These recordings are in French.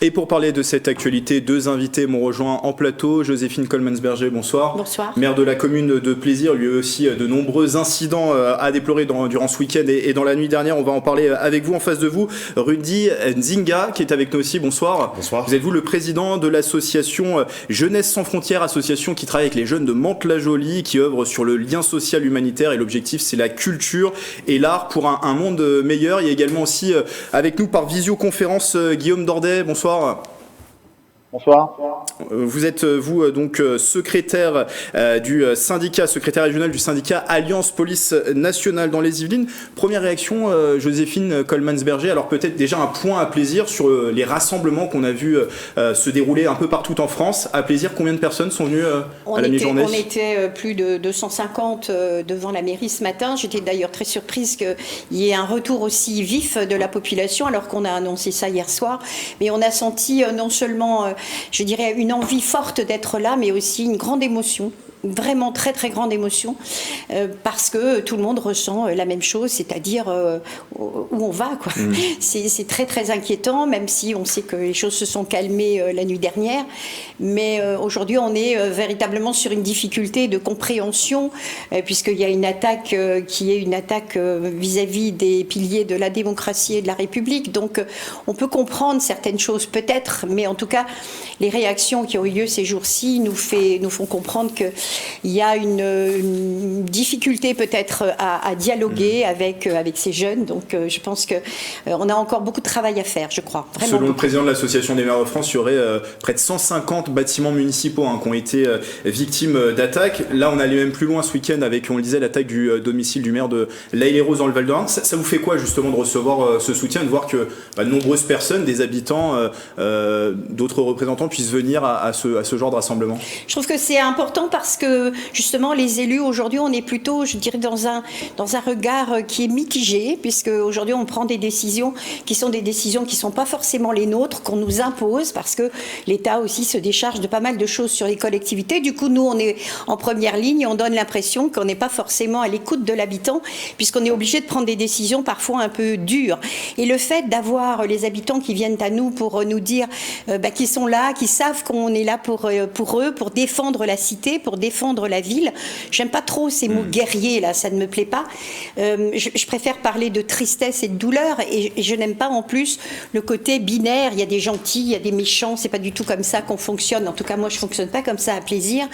Et pour parler de cette actualité, deux invités m'ont rejoint en plateau. Joséphine Coleman-Sberger, bonsoir. Bonsoir. Maire de la commune de Plaisir, lui aussi de nombreux incidents à déplorer durant ce week-end et dans la nuit dernière. On va en parler avec vous. En face de vous, Rudy Nzinga qui est avec nous aussi. Bonsoir. Bonsoir. Vous êtes vous le président de l'association Jeunesse sans frontières, association qui travaille avec les jeunes de Mantes-la-Jolie, qui œuvre sur le lien social humanitaire, et l'objectif c'est la culture et l'art pour un monde meilleur. Il y a également aussi avec nous par visioconférence Guillaume Dordet. Bonsoir. Bonsoir. Vous êtes, vous, donc secrétaire du syndicat, secrétaire régional du syndicat Alliance Police Nationale dans les Yvelines. Première réaction, Joséphine Coleman-Sberger. Alors peut-être déjà un point à Plaisir sur les rassemblements qu'on a vu se dérouler un peu partout en France. À Plaisir, combien de personnes sont venues à la mi-journée ? On était plus de 250 devant la mairie ce matin. J'étais d'ailleurs très surprise qu'il y ait un retour aussi vif de la population, alors qu'on a annoncé ça hier soir. Mais on a senti non seulement, je dirais, une envie forte d'être là, mais aussi une grande émotion. Vraiment très très grande émotion parce que tout le monde ressent la même chose, c'est-à-dire où on va, quoi. C'est très très inquiétant, même si on sait que les choses se sont calmées la nuit dernière, mais aujourd'hui on est véritablement sur une difficulté de compréhension puisqu'il y a une attaque qui est une attaque vis-à-vis des piliers de la démocratie et de la République, donc on peut comprendre certaines choses peut-être, mais en tout cas les réactions qui ont eu lieu ces jours-ci nous font comprendre que il y a une difficulté peut-être à dialoguer avec ces jeunes. Donc je pense qu'on a encore beaucoup de travail à faire, je crois. Vraiment. Selon le président de l'Association des maires de France, il y aurait près de 150 bâtiments municipaux qui ont été victimes d'attaques. Là, on allait même plus loin ce week-end avec, on le disait, l'attaque du domicile du maire de l'Haye-les-Roses dans le Val-de-Marne. Ça vous fait quoi justement de recevoir ce soutien, de voir que de nombreuses personnes, des habitants, d'autres représentants puissent venir à ce genre de rassemblement ? Je trouve que c'est important parce que justement les élus aujourd'hui on est plutôt, je dirais, dans un regard qui est mitigé, puisque aujourd'hui on prend des décisions qui sont pas forcément les nôtres, qu'on nous impose, parce que l'État aussi se décharge de pas mal de choses sur les collectivités. Du coup nous on est en première ligne et on donne l'impression qu'on n'est pas forcément à l'écoute de l'habitant, puisqu'on est obligé de prendre des décisions parfois un peu dures. Et le fait d'avoir les habitants qui viennent à nous pour nous dire qu'ils sont là, qui savent qu'on est là pour eux, pour défendre la cité, pour défendre la ville. J'aime pas trop ces mots guerriers, là, ça ne me plaît pas. Je préfère parler de tristesse et de douleur, et je n'aime pas en plus le côté binaire. Il y a des gentils, il y a des méchants, c'est pas du tout comme ça qu'on fonctionne. En tout cas, moi, je fonctionne pas comme ça à Plaisir.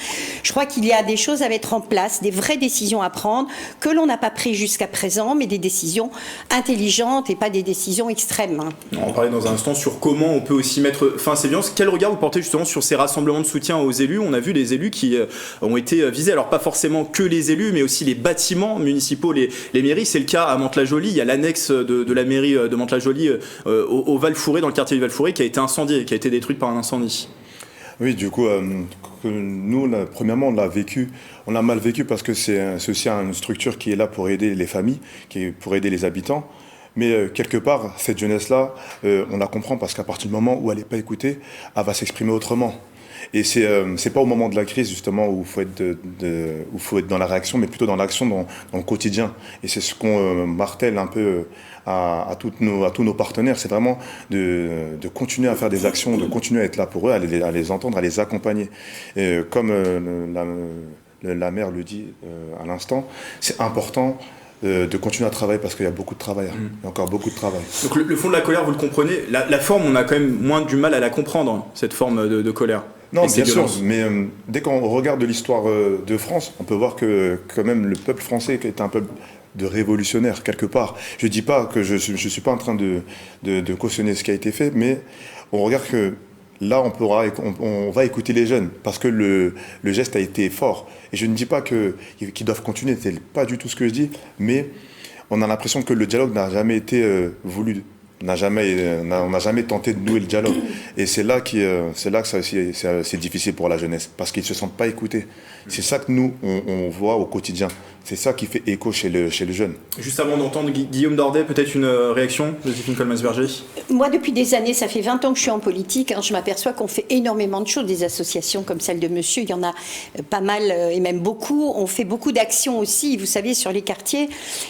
Je crois qu'il y a des choses à mettre en place, des vraies décisions à prendre, que l'on n'a pas pris jusqu'à présent, mais des décisions intelligentes et pas des décisions extrêmes. On va parler dans un instant sur comment on peut aussi mettre fin à ces violences. Quel regard vous portez justement sur ces rassemblements de soutien aux élus ? On a vu les élus qui ont été visés, alors pas forcément que les élus, mais aussi les bâtiments municipaux, les mairies. C'est le cas à Mantes-la-Jolie. Il y a l'annexe de la mairie de Mantes-la-Jolie au Val-Fouré, dans le quartier du Val-Fouré, qui a été incendié, qui a été détruite par un incendie. Oui, du coup, nous, premièrement, on l'a mal vécu parce que c'est aussi une structure qui est là pour aider les familles, pour aider les habitants. Mais quelque part, cette jeunesse-là, on la comprend parce qu'à partir du moment où elle n'est pas écoutée, elle va s'exprimer autrement. Et c'est pas au moment de la crise justement où il faut être dans la réaction, mais plutôt dans l'action, dans le quotidien. Et c'est ce qu'on martèle un peu à tous nos partenaires, c'est vraiment de continuer à faire des actions, de continuer à être là pour eux, à les entendre, à les accompagner. Et comme la maire le dit à l'instant, c'est important de continuer à travailler parce qu'il y a beaucoup de travail, il y a encore beaucoup de travail. Donc le fond de la colère, vous le comprenez, la forme, on a quand même moins du mal à la comprendre, cette forme de colère. Non, bien sûr, mais dès qu'on regarde l'histoire de France, on peut voir que quand même le peuple français est un peuple de révolutionnaire quelque part. Je dis pas que je suis pas en train de cautionner ce qui a été fait, mais on regarde que là on va écouter les jeunes parce que le geste a été fort. Et je ne dis pas qu'ils doivent continuer, c'est pas du tout ce que je dis, mais on a l'impression que le dialogue n'a jamais été voulu. On n'a jamais tenté de nouer le dialogue. Et c'est là que c'est difficile pour la jeunesse, parce qu'ils ne se sentent pas écoutés. C'est ça que nous, on voit au quotidien. c'est ça qui fait écho chez le jeune. Juste avant d'entendre Guillaume Dordet, peut-être une réaction, Joséphine Colmans-Berger? Moi, depuis des années, ça fait 20 ans que je suis en politique, je m'aperçois qu'on fait énormément de choses, des associations comme celle de monsieur, il y en a pas mal et même beaucoup. On fait beaucoup d'actions aussi, vous savez, sur les quartiers.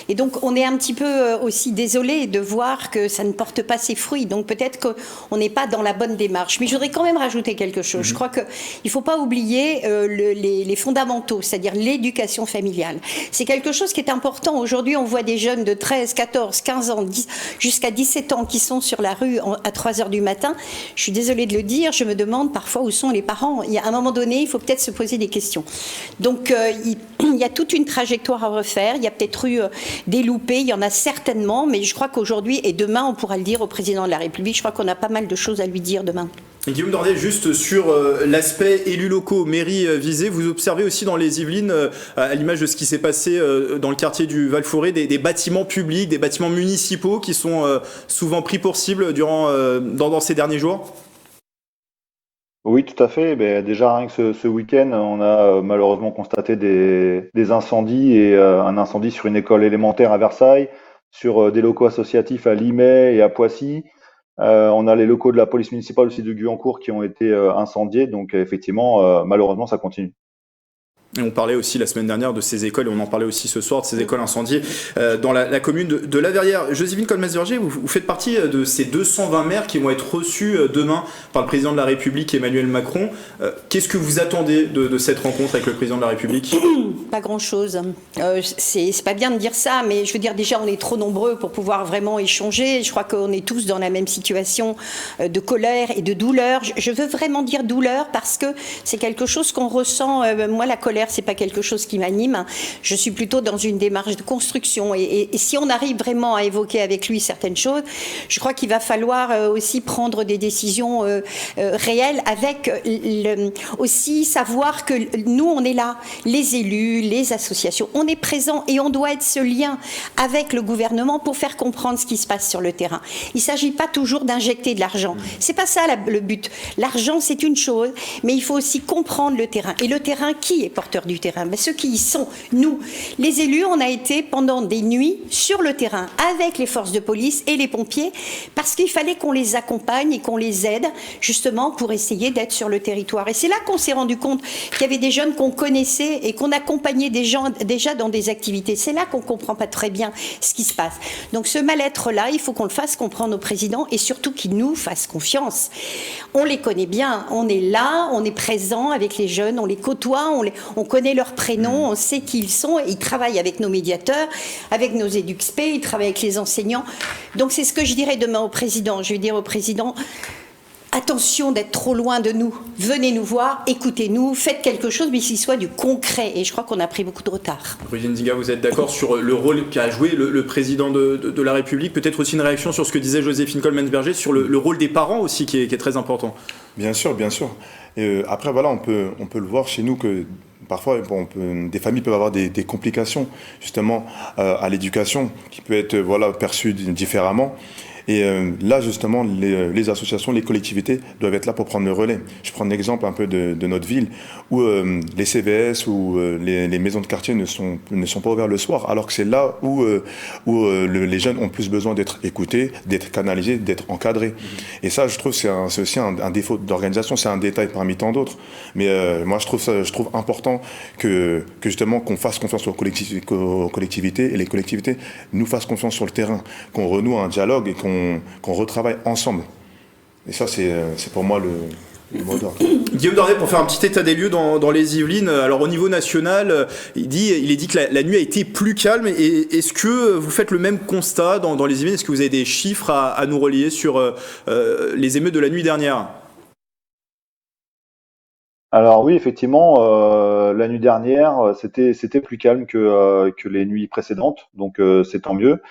Et donc, on est un petit peu aussi désolé de voir que ça ne porte pas ses fruits. Donc, peut-être qu'on n'est pas dans la bonne démarche. Mais je voudrais quand même rajouter quelque chose. Je crois qu'il ne faut pas oublier les fondamentaux, c'est-à-dire l'éducation familiale. C'est quelque chose qui est important. Aujourd'hui, on voit des jeunes de 13, 14, 15 ans, jusqu'à 17 ans qui sont sur la rue à 3 heures du matin. Je suis désolée de le dire, je me demande parfois où sont les parents. Il y a un moment donné, il faut peut-être se poser des questions. Donc, il y a toute une trajectoire à refaire. Il y a peut-être eu des loupés, il y en a certainement, mais je crois qu'aujourd'hui et demain, on pourra le dire au président de la République. Je crois qu'on a pas mal de choses à lui dire demain. Et Guillaume Dordet, juste sur l'aspect élus locaux, mairie visée, vous observez aussi dans les Yvelines, à l'image de ce qui s'est passé dans le quartier du Val-Forêt, des bâtiments publics, des bâtiments municipaux qui sont souvent pris pour cible dans ces derniers jours? Oui, tout à fait. Déjà, rien que ce week-end, on a malheureusement constaté des incendies et un incendie sur une école élémentaire à Versailles, sur des locaux associatifs à Limay et à Poissy. On a les locaux de la police municipale aussi de Guyancourt qui ont été incendiés. Donc, effectivement, malheureusement, ça continue. Et on parlait aussi la semaine dernière de ces écoles, et on en parlait aussi ce soir, de ces écoles incendiées dans la commune de La Verrière. Joséphine Colmans-Berger, vous faites partie de ces 220 maires qui vont être reçus demain par le président de la République, Emmanuel Macron. Qu'est-ce que vous attendez de cette rencontre avec le président de la République? Pas grand-chose. C'est pas bien de dire ça, mais je veux dire, déjà, on est trop nombreux pour pouvoir vraiment échanger. Je crois qu'on est tous dans la même situation de colère et de douleur. Je veux vraiment dire douleur parce que c'est quelque chose qu'on ressent. Moi, la colère, c'est pas quelque chose qui m'anime. Je suis plutôt dans une démarche de construction. Et si on arrive vraiment à évoquer avec lui certaines choses, je crois qu'il va falloir aussi prendre des décisions réelles avec aussi savoir que nous, on est là, les élus, les associations, on est présents et on doit être ce lien avec le gouvernement pour faire comprendre ce qui se passe sur le terrain. Il ne s'agit pas toujours d'injecter de l'argent. C'est pas ça le but. L'argent, c'est une chose, mais il faut aussi comprendre le terrain. Et le terrain, qui est porteur du terrain? Ceux qui y sont, nous. Les élus, on a été pendant des nuits sur le terrain avec les forces de police et les pompiers parce qu'il fallait qu'on les accompagne et qu'on les aide justement pour essayer d'être sur le territoire. Et c'est là qu'on s'est rendu compte qu'il y avait des jeunes qu'on connaissait et qu'on accompagnait des gens déjà dans des activités. C'est là qu'on ne comprend pas très bien ce qui se passe. Donc ce mal-être-là, il faut qu'on le fasse comprendre au président et surtout qu'il nous fasse confiance. On les connaît bien, on est là, on est présent avec les jeunes, on les côtoie, on connaît leurs prénoms, on sait qui ils sont, ils travaillent avec nos médiateurs, avec nos EduxP, ils travaillent avec les enseignants. Donc c'est ce que je dirais demain au président. Je vais dire au président, attention d'être trop loin de nous. Venez nous voir, écoutez-nous, faites quelque chose, mais qu'il soit du concret. Et je crois qu'on a pris beaucoup de retard. Rudy Ndinga, vous êtes d'accord sur le rôle qu'a joué le président de la République? Peut-être aussi une réaction sur ce que disait Joséphine Colmans-Berger, sur le rôle des parents aussi, qui est très important. Bien sûr, bien sûr. Et après, voilà, on peut le voir chez nous que parfois, des familles peuvent avoir des complications, justement, à l'éducation, qui peut être perçue différemment. Et là, justement, les associations, les collectivités doivent être là pour prendre le relais. Je prends l'exemple un peu de notre ville, où les CVS ou les maisons de quartier ne sont pas ouverts le soir, alors que c'est là où les jeunes ont plus besoin d'être écoutés, d'être canalisés, d'être encadrés. Et ça, je trouve, c'est aussi un défaut d'organisation, c'est un détail parmi tant d'autres. Mais moi, je trouve important que justement, qu'on fasse confiance aux collectivités et les collectivités nous fassent confiance sur le terrain, qu'on renoue un dialogue et qu'on retravaille ensemble. Et ça, c'est pour moi le mot d'ordre. Guillaume Dordet, pour faire un petit état des lieux dans les Yvelines, alors au niveau national, il est dit que la nuit a été plus calme. Et est-ce que vous faites le même constat dans les Yvelines? Est-ce que vous avez des chiffres à nous relier sur les émeutes de la nuit dernière? Alors oui, effectivement, la nuit dernière, c'était plus calme que les nuits précédentes, donc c'est tant mieux.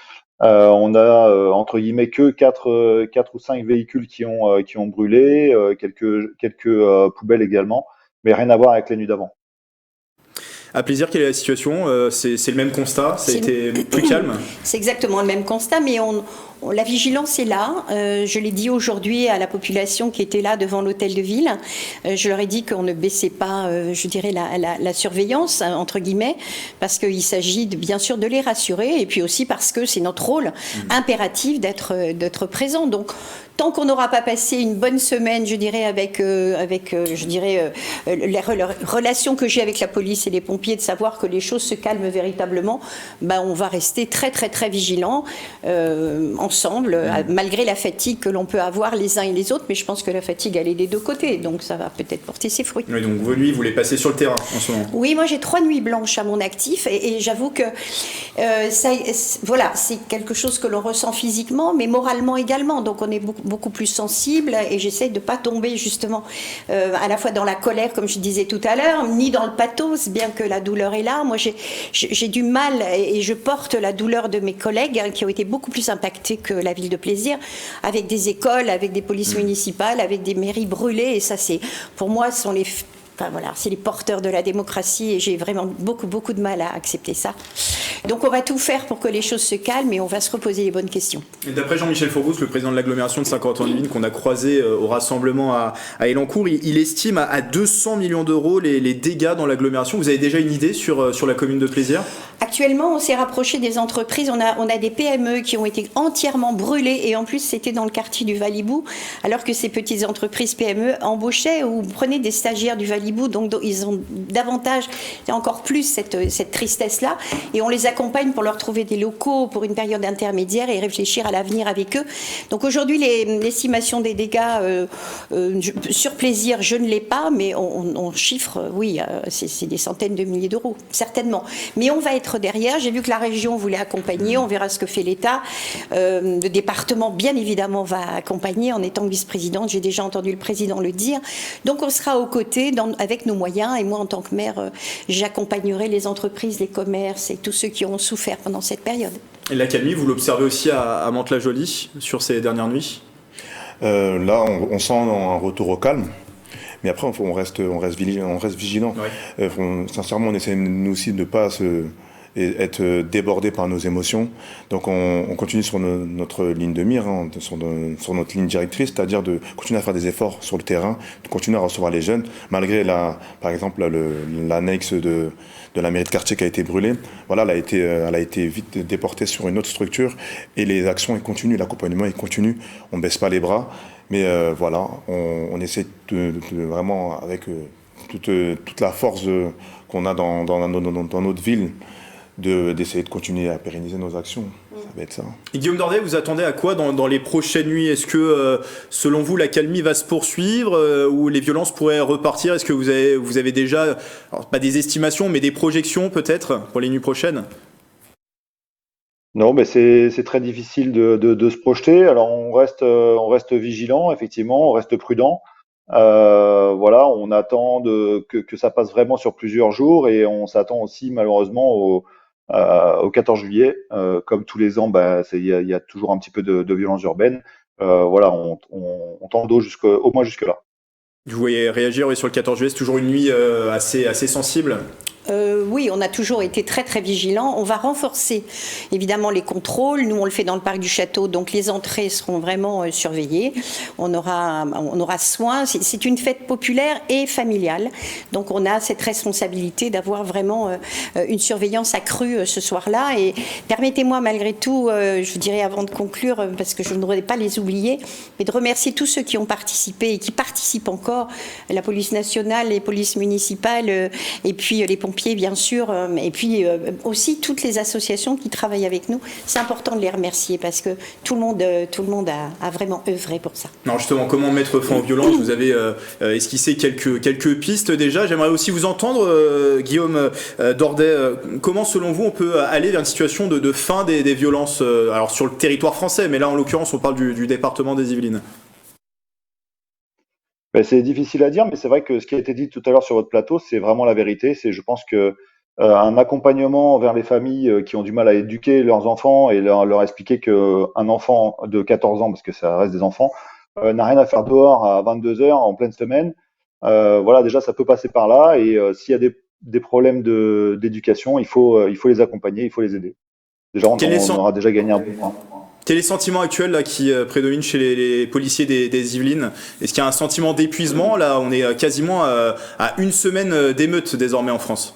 On a entre guillemets que 4 ou 5 véhicules qui ont brûlé, quelques poubelles également, mais rien à voir avec la nuit d'avant. À plaisir, quelle est la situation? C'est le même constat? Ça a été plus calme? C'est exactement le même constat, mais La vigilance est là. Je l'ai dit aujourd'hui à la population qui était là devant l'hôtel de ville. Je leur ai dit qu'on ne baissait pas, je dirais, la surveillance, entre guillemets, parce qu'il s'agit bien sûr de les rassurer, et puis aussi parce que c'est notre rôle impératif d'être présent. Donc, tant qu'on n'aura pas passé une bonne semaine, je dirais, avec les relations que j'ai avec la police et les pompiers, de savoir que les choses se calment véritablement, on va rester très très très vigilants ensemble, malgré la fatigue que l'on peut avoir les uns et les autres. Mais je pense que la fatigue, elle est des deux côtés, donc ça va peut-être porter ses fruits. Oui, donc vos nuits, vous les passez sur le terrain en ce moment? Oui, moi j'ai 3 nuits blanches à mon actif, et j'avoue que voilà, c'est quelque chose que l'on ressent physiquement, mais moralement également. Donc on est beaucoup plus sensible, et j'essaie de ne pas tomber justement à la fois dans la colère, comme je disais tout à l'heure, ni dans le pathos, bien que la douleur est là. Moi j'ai du mal, et je porte la douleur de mes collègues qui ont été beaucoup plus impactés que la ville de Plaisir, avec des écoles, avec des polices municipales, avec des mairies brûlées, et ça, c'est, pour moi, ce sont les... Enfin, voilà, c'est les porteurs de la démocratie, et j'ai vraiment beaucoup de mal à accepter ça. Donc on va tout faire pour que les choses se calment, et on va se reposer les bonnes questions. Et d'après Jean-Michel Fourbous, le président de l'agglomération de Saint-Quentin-en-Yvelines, qu'on a croisé au rassemblement à Élancourt, il estime à 200 millions d'euros les dégâts dans l'agglomération. Vous avez déjà une idée sur la commune de Plaisir? Actuellement, on s'est rapproché des entreprises. On a des PME qui ont été entièrement brûlées, et en plus c'était dans le quartier du Valibou, alors que ces petites entreprises PME embauchaient ou prenaient des stagiaires du Valibou, donc ils ont davantage et encore plus cette tristesse-là, et on les accompagne pour leur trouver des locaux pour une période intermédiaire et réfléchir à l'avenir avec eux. Donc aujourd'hui, l'estimation des dégâts sur Plaisir, je ne l'ai pas, mais on chiffre, oui, c'est des centaines de milliers d'euros, certainement. Mais on va être derrière. J'ai vu que la région voulait accompagner, on verra ce que fait l'État. Le département, bien évidemment, va accompagner en étant vice-présidente. J'ai déjà entendu le président le dire. Donc on sera aux côtés avec nos moyens, et moi, en tant que maire, j'accompagnerai les entreprises, les commerces et tous ceux qui ont souffert pendant cette période. Et l'accalmie, vous l'observez aussi à Mantes-la-Jolie sur ces dernières nuits? Là, on sent un retour au calme. Mais après, on reste vigilant. Ouais. Sincèrement, on essaie nous aussi de ne pas être débordé par nos émotions. Donc on continue sur notre ligne de mire, sur notre ligne directrice, c'est-à-dire de continuer à faire des efforts sur le terrain, de continuer à recevoir les jeunes, malgré par exemple l'annexe de la mairie de quartier qui a été brûlée. Voilà, elle a été vite déportée sur une autre structure, et les actions continuent, l'accompagnement continue, on ne baisse pas les bras. Mais voilà, on essaie de vraiment, avec toute la force qu'on a dans notre ville, d'essayer de continuer à pérenniser nos actions. Ça va être ça. Et Guillaume Dordet, vous attendez à quoi dans les prochaines nuits? Est-ce que, selon vous, l'accalmie va se poursuivre ou les violences pourraient repartir? Est-ce que vous avez déjà, alors, pas des estimations, mais des projections peut-être pour les nuits prochaines? Non, mais c'est très difficile de se projeter. Alors on reste vigilant, effectivement, on reste prudent. Voilà, on attend que ça passe vraiment sur plusieurs jours, et on s'attend aussi malheureusement au 14 juillet. Comme tous les ans, il y a toujours un petit peu de violence urbaine. Voilà, on tend le dos au moins jusque-là. Vous voyez réagir, oui, sur le 14 juillet, c'est toujours une nuit assez sensible. Oui, on a toujours été très très vigilants. On va renforcer évidemment les contrôles. Nous, on le fait dans le parc du château, donc les entrées seront vraiment surveillées. On aura soin. C'est une fête populaire et familiale, donc on a cette responsabilité d'avoir vraiment une surveillance accrue ce soir-là. Et permettez-moi malgré tout, je dirais avant de conclure, parce que je ne voudrais pas les oublier, mais de remercier tous ceux qui ont participé et qui participent encore, la police nationale, les polices municipales, et puis les pompiers bien sûr, et puis aussi toutes les associations qui travaillent avec nous. C'est important de les remercier, parce que tout le monde a vraiment œuvré pour ça. Alors justement, comment mettre fin aux violences? Vous avez esquissé quelques pistes déjà. J'aimerais aussi vous entendre, Guillaume Dordet. Comment, selon vous, on peut aller vers une situation de fin des violences, alors sur le territoire français, mais là en l'occurrence on parle du département des Yvelines? C'est difficile à dire, mais c'est vrai que ce qui a été dit tout à l'heure sur votre plateau, c'est vraiment la vérité. Je pense que un accompagnement vers les familles qui ont du mal à éduquer leurs enfants, et leur expliquer qu'un enfant de 14 ans, parce que ça reste des enfants, n'a rien à faire dehors à 22 heures en pleine semaine. Voilà, déjà ça peut passer par là, et s'il y a des problèmes d'éducation, il faut les accompagner, il faut les aider. Déjà, on aura déjà gagné un bon point. Quel est le sentiment actuel là, qui prédomine chez les policiers des Yvelines? Est-ce qu'il y a un sentiment d'épuisement? Là, on est quasiment à une semaine d'émeutes désormais en France.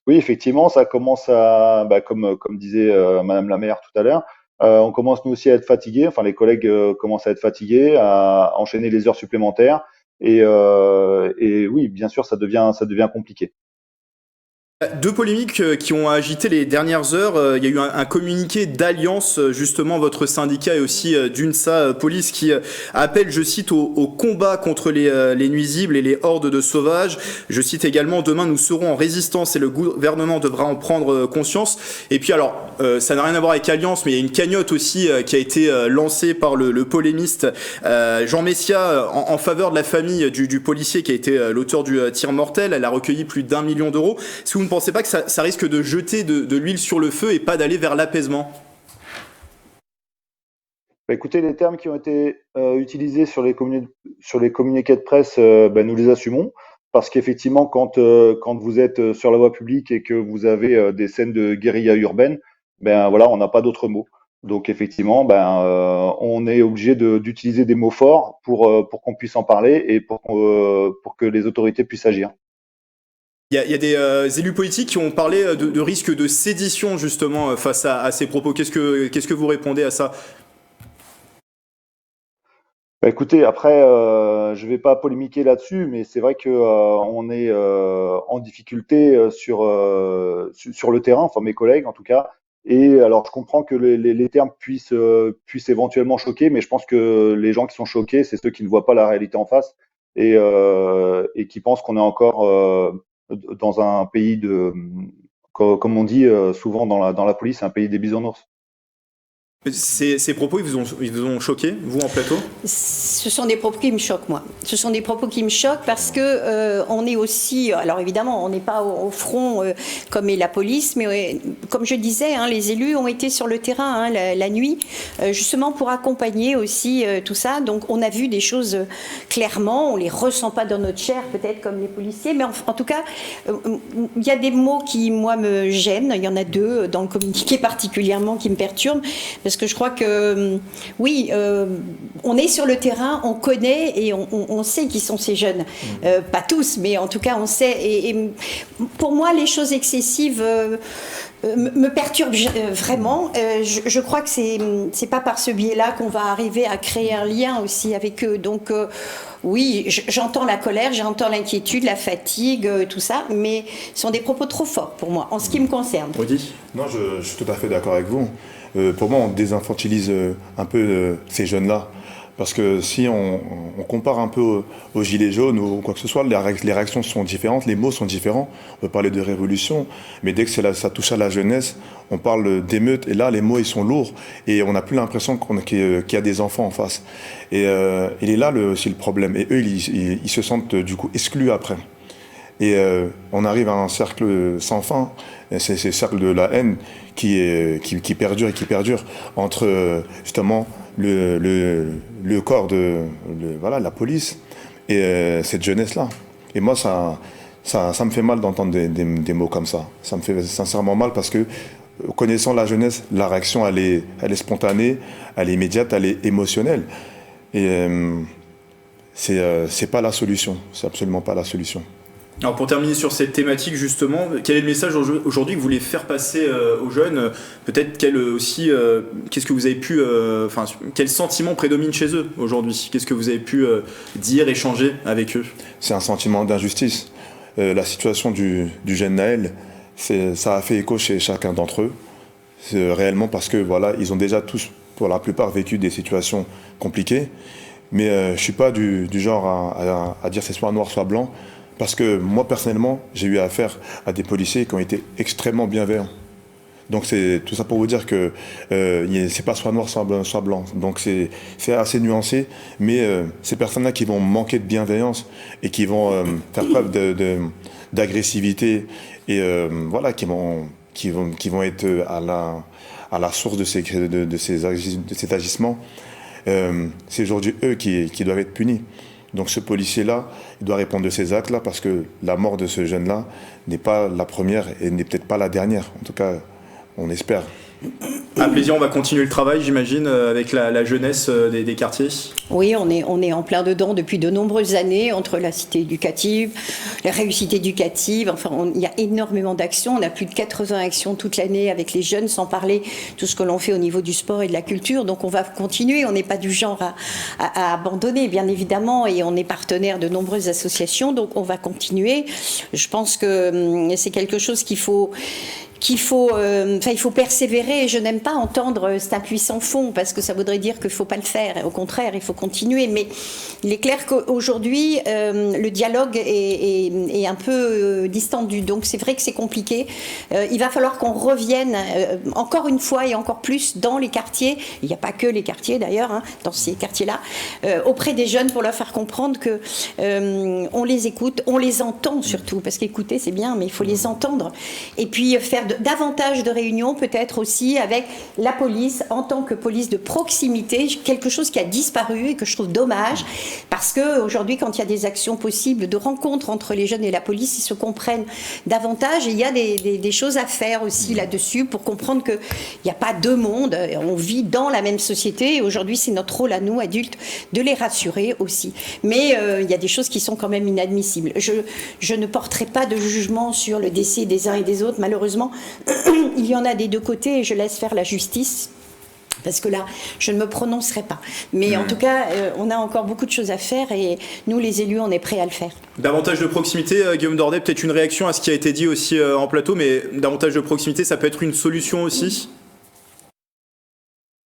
Oui, effectivement, ça commence à, comme disait Madame la maire tout à l'heure, on commence nous aussi à être fatigués. Enfin, les collègues commencent à être fatigués, à enchaîner les heures supplémentaires, et oui, bien sûr, ça devient compliqué. Deux polémiques qui ont agité les dernières heures. Il y a eu un communiqué d'Alliance, justement, votre syndicat et aussi d'UNSA Police qui appelle, je cite, au combat contre les nuisibles et les hordes de sauvages. Je cite également, demain nous serons en résistance et le gouvernement devra en prendre conscience. Et puis alors, ça n'a rien à voir avec Alliance, mais il y a une cagnotte aussi qui a été lancée par le polémiste Jean Messia en faveur de la famille du policier qui a été l'auteur du tir mortel. Elle a recueilli plus d'1 million d'euros. Est-ce que vous ne pensez pas que ça risque de jeter de l'huile sur le feu et pas d'aller vers l'apaisement? Bah, écoutez, les termes qui ont été utilisés sur les communiqués de presse, nous les assumons. Parce qu'effectivement, quand vous êtes sur la voie publique et que vous avez des scènes de guérilla urbaine, ben voilà, on n'a pas d'autres mots. Donc effectivement, on est obligé d'utiliser des mots forts pour qu'on puisse en parler et pour que les autorités puissent agir. Il y a des élus politiques qui ont parlé de risque de sédition justement face à ces propos. Qu'est-ce que vous répondez à ça? Bah, écoutez, après, je vais pas polémiquer là-dessus, mais c'est vrai que on est en difficulté sur le terrain, enfin mes collègues en tout cas. Et alors, je comprends que les termes puissent éventuellement choquer, mais je pense que les gens qui sont choqués, c'est ceux qui ne voient pas la réalité en face et qui pensent qu'on est encore dans un pays comme on dit souvent dans la police, un pays des bisounours. Ces propos, ils vous ont choqué, vous en plateau? Ce sont des propos qui me choquent, moi. Ce sont des propos qui me choquent parce que on est aussi, alors évidemment, on n'est pas au front comme est la police, mais comme je disais, les élus ont été sur le terrain la nuit, justement pour accompagner aussi tout ça. Donc on a vu des choses clairement, on les ressent pas dans notre chair, peut-être comme les policiers, mais en tout cas, il y a des mots qui, moi, me gênent. Il y en a deux dans le communiqué particulièrement qui me perturbent. Parce que je crois que, oui, on est sur le terrain, on connaît et on sait qui sont ces jeunes. Pas tous, mais en tout cas, on sait. Et pour moi, les choses excessives me perturbent vraiment. Je crois que c'est pas par ce biais-là qu'on va arriver à créer un lien aussi avec eux. Donc, oui, j'entends la colère, j'entends l'inquiétude, la fatigue, tout ça, mais ce sont des propos trop forts pour moi, en ce qui me concerne. Audi? Non, je suis tout à fait d'accord avec vous. Pour moi, on désinfantilise un peu ces jeunes-là. Parce que si on compare un peu aux gilets jaunes ou quoi que ce soit, les réactions sont différentes, les mots sont différents. On peut parler de révolution, mais dès que ça touche à la jeunesse, on parle d'émeutes. Et là, les mots, ils sont lourds. Et on n'a plus l'impression qu'il y a des enfants en face. Et il est là aussi le problème. Et eux, ils se sentent du coup exclus après. Et on arrive à un cercle sans fin. C'est le cercle de la haine qui perdure et qui perdure entre justement le corps de la police et cette jeunesse-là. Et moi, ça me fait mal d'entendre des mots comme ça. Ça me fait sincèrement mal parce que, connaissant la jeunesse, la réaction, elle est spontanée, elle est immédiate, elle est émotionnelle. Et c'est pas la solution. C'est absolument pas la solution. Alors pour terminer sur cette thématique justement, quel est le message aujourd'hui que vous voulez faire passer aux jeunes? Peut-être qu'est-ce que vous avez pu, quel sentiment prédomine chez eux aujourd'hui? Qu'est-ce que vous avez pu dire, échanger avec eux? C'est un sentiment d'injustice. La situation du jeune Naël, ça a fait écho chez chacun d'entre eux. C'est réellement parce que voilà, ils ont déjà tous, pour la plupart, vécu des situations compliquées. Mais je suis pas du genre à dire c'est soit noir, soit blanc. Parce que moi, personnellement, j'ai eu affaire à des policiers qui ont été extrêmement bienveillants. Donc c'est tout ça pour vous dire que c'est pas soit noir, soit blanc. Donc c'est assez nuancé. Mais ces personnes-là qui vont manquer de bienveillance et qui vont faire preuve d'agressivité et voilà, qui vont être à la source de cet agissement, c'est aujourd'hui eux qui doivent être punis. Donc ce policier-là, il doit répondre de ces actes-là parce que la mort de ce jeune-là n'est pas la première et n'est peut-être pas la dernière. En tout cas, on espère. Un plaisir, on va continuer le travail, j'imagine, avec la jeunesse des quartiers. Oui, on est en plein dedans depuis de nombreuses années, entre la cité éducative, la réussite éducative. Enfin, il y a énormément d'actions. On a plus de 80 actions toute l'année avec les jeunes, sans parler tout ce que l'on fait au niveau du sport et de la culture. Donc, on va continuer. On n'est pas du genre à abandonner, bien évidemment, et on est partenaire de nombreuses associations. Donc, on va continuer. Je pense que c'est quelque chose il faut persévérer. Je n'aime pas entendre c'est un puits sans fond parce que ça voudrait dire qu'il ne faut pas le faire. Au contraire, il faut continuer. Mais il est clair qu'aujourd'hui, le dialogue est un peu distendu. Donc c'est vrai que c'est compliqué. Il va falloir qu'on revienne encore une fois et encore plus dans les quartiers. Il n'y a pas que les quartiers d'ailleurs, dans ces quartiers-là, auprès des jeunes pour leur faire comprendre que on les écoute, on les entend surtout. Parce qu'écouter c'est bien, mais il faut les entendre. Et puis faire davantage de réunions, peut-être aussi avec la police en tant que police de proximité, quelque chose qui a disparu et que je trouve dommage, parce qu'aujourd'hui, quand il y a des actions possibles de rencontres entre les jeunes et la police, ils se comprennent davantage et il y a des choses à faire aussi là-dessus pour comprendre qu'il n'y a pas deux mondes, on vit dans la même société et aujourd'hui, c'est notre rôle à nous, adultes, de les rassurer aussi. Mais il y a des choses qui sont quand même inadmissibles. Je ne porterai pas de jugement sur le décès des uns et des autres, malheureusement. Il y en a des deux côtés et je laisse faire la justice parce que là, je ne me prononcerai pas. Mais en tout cas, on a encore beaucoup de choses à faire et nous, les élus, on est prêts à le faire. Davantage de proximité, Guillaume Dordet, peut-être une réaction à ce qui a été dit aussi en plateau, mais davantage de proximité, ça peut être une solution aussi ?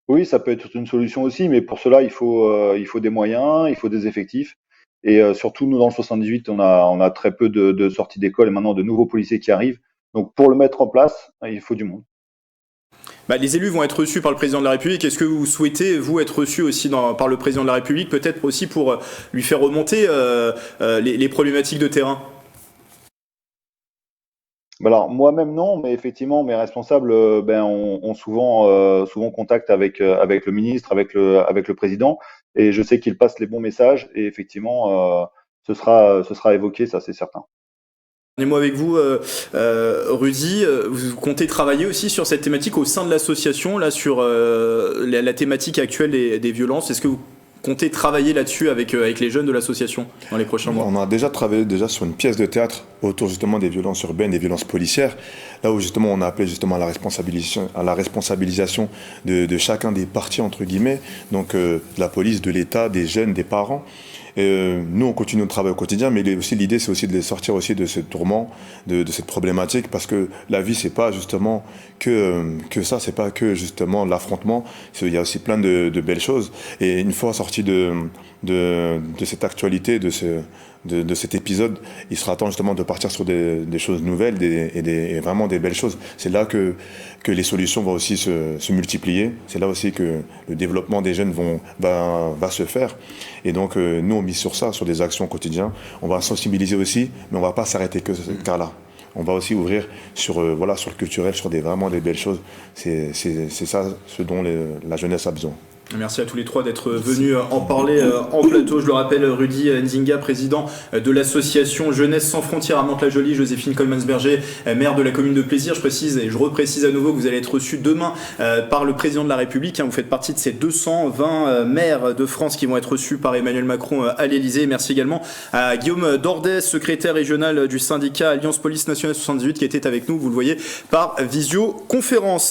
Oui, ça peut être une solution aussi, mais pour cela, il faut des moyens, il faut des effectifs. Et surtout, nous, dans le 78, on a très peu de sorties d'école et maintenant de nouveaux policiers qui arrivent. Donc, pour le mettre en place, il faut du monde. Les élus vont être reçus par le président de la République. Est-ce que vous souhaitez, vous, être reçus aussi par le président de la République, peut-être aussi pour lui faire remonter les problématiques de terrain ? Alors, moi-même, non, mais effectivement, mes responsables ont souvent contact avec le ministre, avec le président, et je sais qu'ils passent les bons messages, et effectivement, ce sera évoqué, ça c'est certain. Un mot avec vous, Rudy. Vous comptez travailler aussi sur cette thématique au sein de l'association, là, sur la thématique actuelle des violences. Est-ce que vous comptez travailler là-dessus avec les jeunes de l'association dans les prochains mois ? On a déjà travaillé sur une pièce de théâtre autour justement des violences urbaines, des violences policières, là où justement on a appelé justement à la responsabilisation de chacun des parties entre guillemets, donc de la police, de l'État, des jeunes, des parents. Nous, on continue notre travail au quotidien, mais l'idée, c'est aussi de les sortir aussi de ce tourment, de cette problématique, parce que la vie, c'est pas justement que ça, c'est pas que justement l'affrontement. Il y a aussi plein de belles choses. Et une fois sorti de cette actualité, de cet épisode, il sera temps justement de partir sur des choses nouvelles et vraiment des belles choses. C'est là que les solutions vont aussi se multiplier. C'est là aussi que le développement des jeunes va se faire. Et donc, nous, on mise sur ça, sur des actions au quotidien. On va sensibiliser aussi, mais on ne va pas s'arrêter que ce cas-là. On va aussi ouvrir sur le culturel, sur vraiment des belles choses. C'est ça ce dont la jeunesse a besoin. Merci à tous les trois d'être venus en parler en plateau. Je le rappelle, Rudy Nzinga, président de l'association Jeunesse sans frontières à Mantes-la-Jolie, Joséphine Coleman-Berger, maire de la commune de Plaisir. Je précise et je reprécise à nouveau que vous allez être reçus demain par le président de la République. Vous faites partie de ces 220 maires de France qui vont être reçus par Emmanuel Macron à l'Élysée. Merci également à Guillaume Dordet, secrétaire régional du syndicat Alliance Police Nationale 78, qui était avec nous, vous le voyez, par visioconférence.